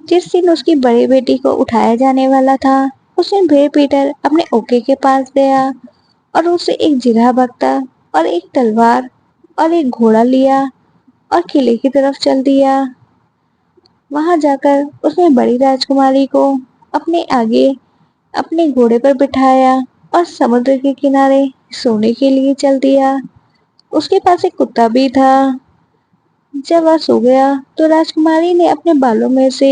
जिस दिन उसकी बड़ी बेटी को उठाया जाने वाला था, उस दिन भेड़ पीटर अपने ओके के पास गया और उसे एक जिरह बख्तर और एक तलवार और एक घोड़ा लिया और किले की तरफ चल दिया। वहां जाकर उसने बड़ी राजकुमारी को अपने आगे अपने घोड़े पर बिठाया और समुद्र के किनारे सोने के लिए चल दिया। उसके पास एक कुत्ता भी था। जब वह सो गया तो राजकुमारी ने अपने बालों में से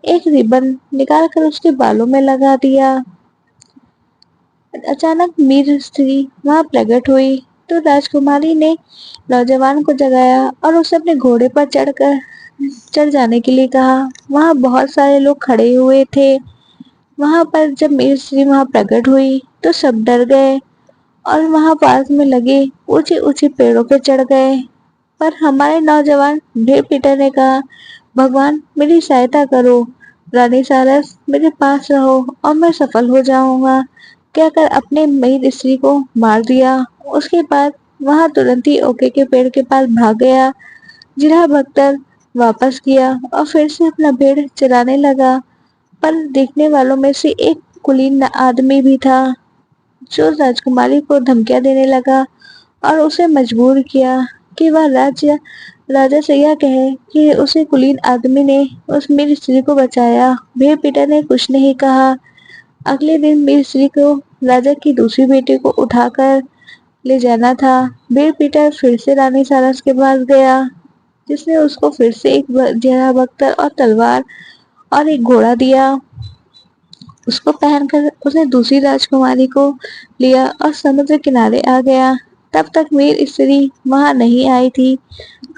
एक रिबन निकालकर उसके बालों में लगा दिया। अचानक मीर स्त्री वहां प्रकट हुई तो राजकुमारी ने नौजवान को जगाया और उसे अपने घोड़े पर चढ़ जाने के लिए कहा। वहां बहुत सारे लोग खड़े हुए थे। वहां पर जब मीर स्त्री वहां प्रकट हुई तो सब डर गए और वहां पास में लगे ऊंचे ऊंचे पेड़ों पर चढ़ गए। पर हमारे नौजवान भेड़ पीटर ने कहा, भगवान मेरी सहायता करो, रानी सारस मेरे पास रहो और मैं सफल हो जाऊंगा, कहकर अपने मई स्त्री को मार दिया। उसके बाद वहां तुरंत ही ओके के पेड़ के पास भाग गया। जिरह बख्तर वापस किया और फिर से अपना भेड़ चराने लगा। पर देखने वालों में से एक कुलीन आदमी भी था जो राजकुमारी को धमकियां देने लगा और उसे मजबूर किया कि वह राजा से यह कहे कि उसे कुलीन आदमी ने उस मेरी स्त्री को बचाया। भेड़ पीटर ने कुछ नहीं कहा। अगले दिन मेरी स्त्री को राजा की दूसरी बेटी को उठाकर ले जाना था। भेड़ पीटर फिर से रानी सारस के पास गया, जिसने उसको फिर से एक जरा बख्तर और तलवार और एक घोड़ा दिया। उसको पहनकर उसने दूसरी राजकुमारी को लिया और समुद्र किनारे आ गया। तब तक मीर स्त्री वहां नहीं आई थी।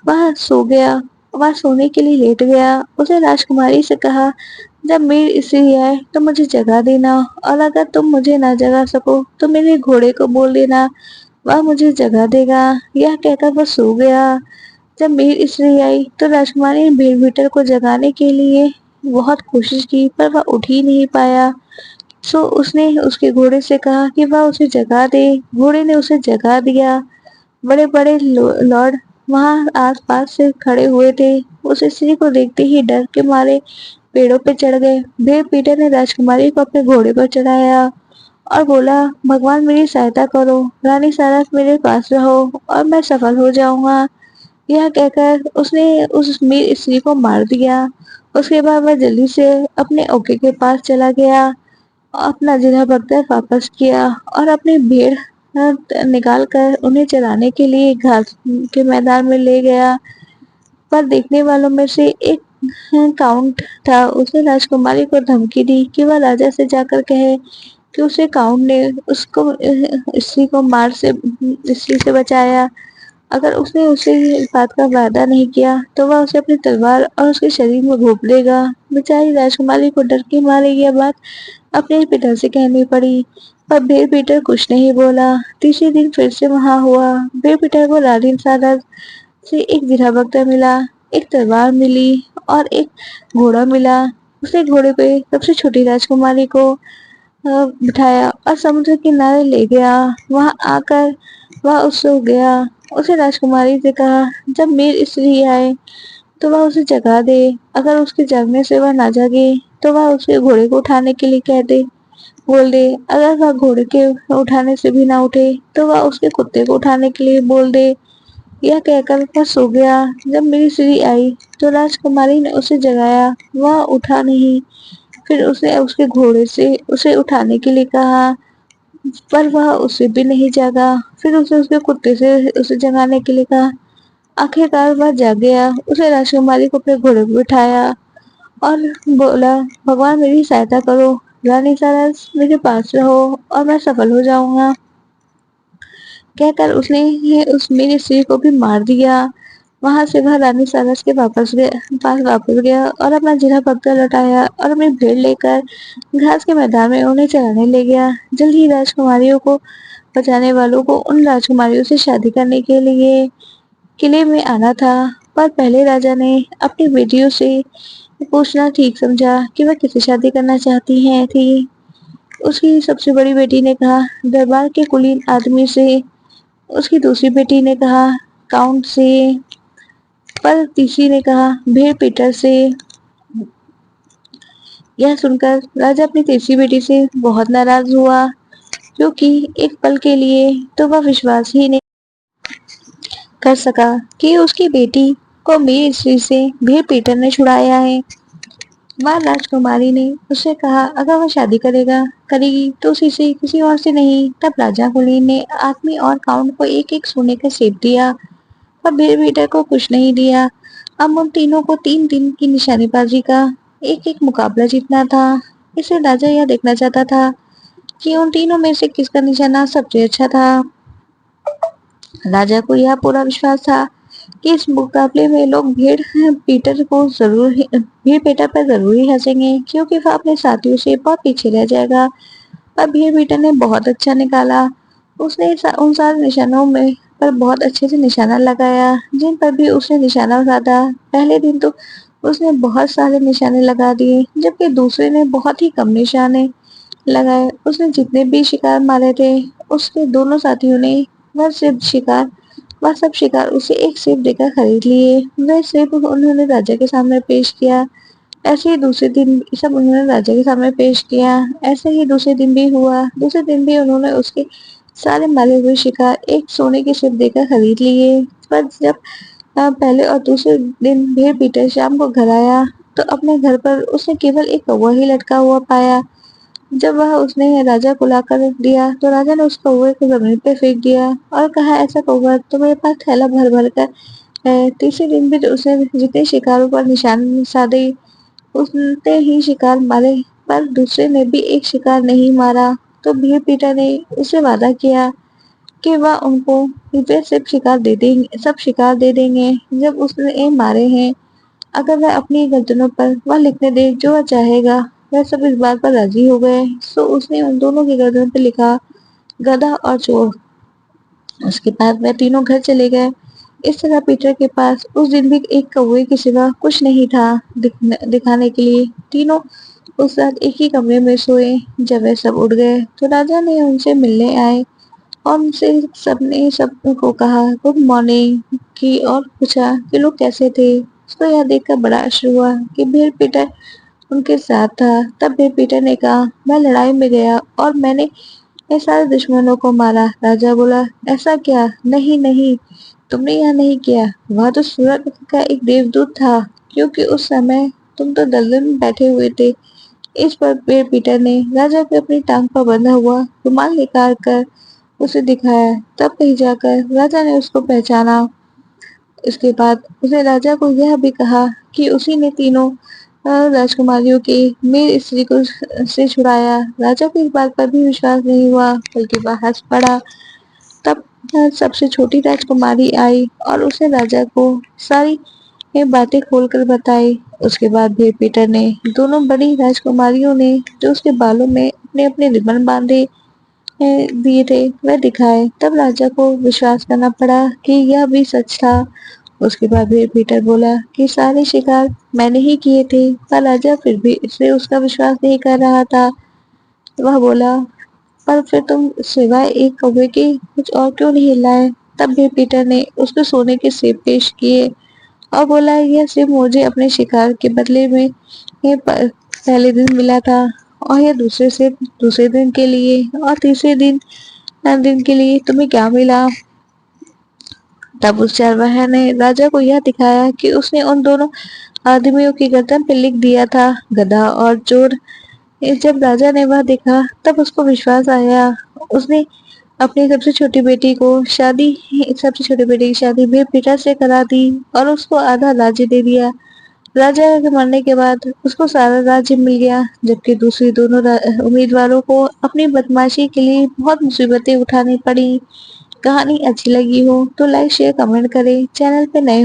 वह सो गया। वह सोने के लिए लेट गया। उसने राजकुमारी से कहा, जब मीर स्त्री आए तो मुझे जगा देना और अगर तुम मुझे ना जगा सको तो मेरे घोड़े को बोल देना, वह मुझे जगा देगा। यह कहकर वह सो गया। जब मीर स्त्री आई तो राजकुमारी ने भेड़ भीटर को जगाने के लिए बहुत कोशिश की पर वह उठ ही नहीं पाया। सो उसने उसके घोड़े से कहा कि वह उसे जगा दे। घोड़े ने उसे जगा दिया। बड़े बड़े लॉर्ड वहां आसपास से खड़े हुए थे। उस स्त्री को देखते ही डर के मारे पेड़ों पे चढ़ गए। भेड़ पीटर ने राजकुमारी को अपने घोड़े पर चढ़ाया और बोला, भगवान मेरी सहायता करो, रानी सारस मेरे पास रहो और मैं सफल हो जाऊंगा। यह कहकर उसने उस मीर स्त्री को मार दिया। उसके बाद वह जल्दी से अपने ओके के पास चला गया, अपना जिन्हा बख्तर वापस किया और अपनी भेड़ निकाल कर उन्हें चराने के लिए घास के मैदान में ले गया। पर देखने वालों में से एक काउंट था। उसने राजकुमारी को धमकी दी कि वह राजा से जाकर कहे कि उसे काउंट ने उसको स्त्री को मार से स्त्री से बचाया। अगर उसने उसे इस बात का वादा नहीं किया तो वह उसे अपनी तलवार और उसके शरीर में घोंप देगा। बेचारी राजकुमारी को डर के मारे यह बात अपने पिता से कहनी पड़ी। पर भेड़ पीटर कुछ नहीं बोला। तीसरे दिन फिर से वहां हुआ। भेड़ पीटर को रानी सारस से एक जिरह बख्तर मिला, एक तलवार मिली और एक घोड़ा मिला। उसे घोड़े पे सबसे छोटी राजकुमारी को बिठाया और समुद्र किनारे ले गया। वहां आकर वह उससे हो गया। उसे राजकुमारी से कहा, जब मीर स्त्री आए तो वह उसे जगा दे। अगर उसके जागने से वह ना जागे तो वह उसके घोड़े को उठाने के लिए कह दे बोल दे। अगर वह घोड़े के उठाने से भी ना उठे तो वह उसके कुत्ते को उठाने के लिए बोल दे। यह कहकर वह सो गया। जब मेरी स्त्री आई तो राजकुमारी ने उसे जगाया। वह उठा नहीं। फिर उसने उसके घोड़े से उसे उठाने के लिए कहा, पर वह उससे भी नहीं जागा। फिर उसे उसके कुत्ते से उसे जगाने के लिए कहा। आखिरकार वह जाग गया। उसने राजकुमारी को अपने घोड़े पर बिठाया और बोला, भगवान मेरी सहायता करो, रानी सारस मेरे पास रहो और मैं सफल हो जाऊंगा, कहकर उसने उस मेरी स्त्री को भी मार दिया। वहां से वह रानी सारस के पास वापस गया और अपना जिरह बख्तर लौटाया और अपनी भेड़ लेकर घास के मैदान में उन्हें चराने ले गया। जल्द ही राजकुमारियों को बचाने वालों को उन राजकुमारियों से शादी करने के लिए किले में आना था। पर पहले राजा ने अपनी बेटियों से पूछना ठीक समझा कि वह किससे शादी करना चाहती हैं थी। उसकी सबसे बड़ी बेटी ने कहा, दरबार के कुलीन आदमी से। उसकी दूसरी बेटी ने कहा, काउंट से। पर तीसरी ने कहा, भेड़ पीटर से। यह सुनकर राजा अपनी तीसरी बेटी से बहुत नाराज हुआ, क्योंकि एक पल के लिए तो वह विश्वास ही नहीं कर सका कि उसकी बेटी को मेरी स्त्री से भीड़ पीटर ने छुड़ाया है। वह राजकुमारी ने उससे कहा अगर वह शादी करेगी तो उसी से, किसी और से नहीं। तब राजा कुलीन ने आदमी और काउंट को एक एक सोने का सेब दिया और भीड़ पीटर को कुछ नहीं दिया। अब उन तीनों को 3 दिन की निशानेबाजी का एक एक मुकाबला जीतना था। इसे राजा यह देखना चाहता था कि उन तीनों में से किसका निशाना सबसे अच्छा था। राजा को यह पूरा विश्वास था कि इस मुकाबले में लोग भीड़ पीटर पर जरूर ही हंसेंगे, क्योंकि वह अपने साथियों से बहुत पीछे रह जाएगा। पर भीड़ पीटर ने बहुत अच्छा निकाला। उसने उन सारे निशानों में पर बहुत अच्छे से निशाना लगाया जिन पर भी उसने निशाना साधा। पहले दिन तो उसने बहुत सारे निशाने लगा दिए, जबकि दूसरे ने बहुत ही कम निशाने लगाए। उसने जितने भी शिकार मारे थे, उसके दोनों साथियों ने वह सब शिकार उसे एक सेब देकर खरीद लिए। वह सेब उन्होंने राजा के सामने पेश किया। ऐसे ही दूसरे दिन सब उन्होंने राजा के सामने पेश किया। ऐसे ही दूसरे दिन भी हुआ। दूसरे दिन भी उन्होंने उसके सारे मारे हुए शिकार एक सोने के सेब देकर खरीद लिए। पर जब पहले और दूसरे दिन भेड़ पीटर शाम को घर आया, तो अपने घर पर उसने केवल एक कौवा ही लटका हुआ पाया। जब वह उसने राजा को लाकर दिया, तो राजा ने उस कौवे को जमीन पे फेंक दिया और कहा ऐसा कौवा तो मेरे पास थैला भर भर कर है। तीसरे दिन भी तो उसने जितने शिकारों पर निशान साधे, उतने ही शिकार मारे, पर दूसरे ने भी एक शिकार नहीं मारा। तो भीड़ पीटर ने उससे वादा किया कि वह उनको वे सब शिकार दे देंगे जब उसने ये मारे हैं। अगर वह अपनी गर्दनों पर वह लिखने दे जो वह चाहेगा। वह सब इस बात पर राजी हो गए। सो उसने उन दोनों की गर्दन पर लिखा गधा और चोर। उसके बाद वह तीनों घर चले गए। इस तरह पीटर के पास उस दिन भी एक कौवे के सिवा कुछ नहीं था दिखाने के लिए। तीनों उस रात एक ही कमरे में सोए। जब वे सब उठ गए तो राजा ने उनसे मिलने आए और उनसे सबने सबको कहा गुड मॉर्निंग की और पूछा कि लोग कैसे थे। उसको यह देखकर बड़ा आश्चर्य हुआ कि भीड़ पीटर उनके साथ था। तब भीड़ पीटर ने कहा मैं लड़ाई में गया और मैंने ये सारे दुश्मनों को मारा। राजा बोला ऐसा क्या? नहीं नहीं, तुमने यह नहीं किया। वह तो सूरज का एक देवदूत था, क्योंकि उस समय तुम तो दलदल में बैठे हुए थे। इस पर भीड़ पीटर ने राजा को अपनी टांग पर बंधा हुआ रुमाल निकाल कर उसे दिखाया। तब कहीं जाकर राजा ने उसको पहचाना। इसके बाद उसने राजा को यह भी कहा कि उसी ने तीनों राजकुमारियों के मेरी स्त्री को से छुड़ाया। राजा को इस बात पर भी विश्वास नहीं हुआ, बल्कि वह हंस पड़ा। तब सबसे छोटी राजकुमारी आई और उसने राजा को सारी ये बातें खोलकर बताई। उसके बाद भी पीटर ने दोनों बड़ी राजकुमारियों ने जो उसके बालों में अपने अपने रिबन बांधे दिए थे वह दिखाए। तब राजा को विश्वास करना पड़ा कि यह भी सच था। उसके बाद भी पीटर बोला कि सारे शिकार मैंने ही किए थे, पर राजा फिर भी इसे उसका विश्वास नहीं कर रहा था। वह बोला पर फिर तुम सिवाय एक कौवे के कुछ और क्यों नहीं लाए? तब भी पीटर ने उसको सोने के सेब पेश किए और बोला यह सेब मुझे अपने शिकार के बदले में पहले दिन मिला था, और यह दूसरे सेब दूसरे दिन के लिए, और तीसरे दिन के लिए तुम्हें क्या मिला? तब उस चरवाहे ने राजा को यह दिखाया कि उसने उन दोनों आदमियों की गर्दन पर लिख दिया था गधा और चोर। जब राजा ने वह देखा तब उसको विश्वास आया। उसने अपनी सबसे छोटी बेटी की शादी भी पीटर से करा दी और उसको आधा राज्य दे दिया। राजा के मरने के बाद उसको सारा राज्य मिल गया, जबकि दूसरी दोनों उम्मीदवारों को अपनी बदमाशी के लिए बहुत मुसीबतें उठानी पड़ी। कहानी अच्छी लगी हो तो लाइक शेयर कमेंट करें। चैनल पे नए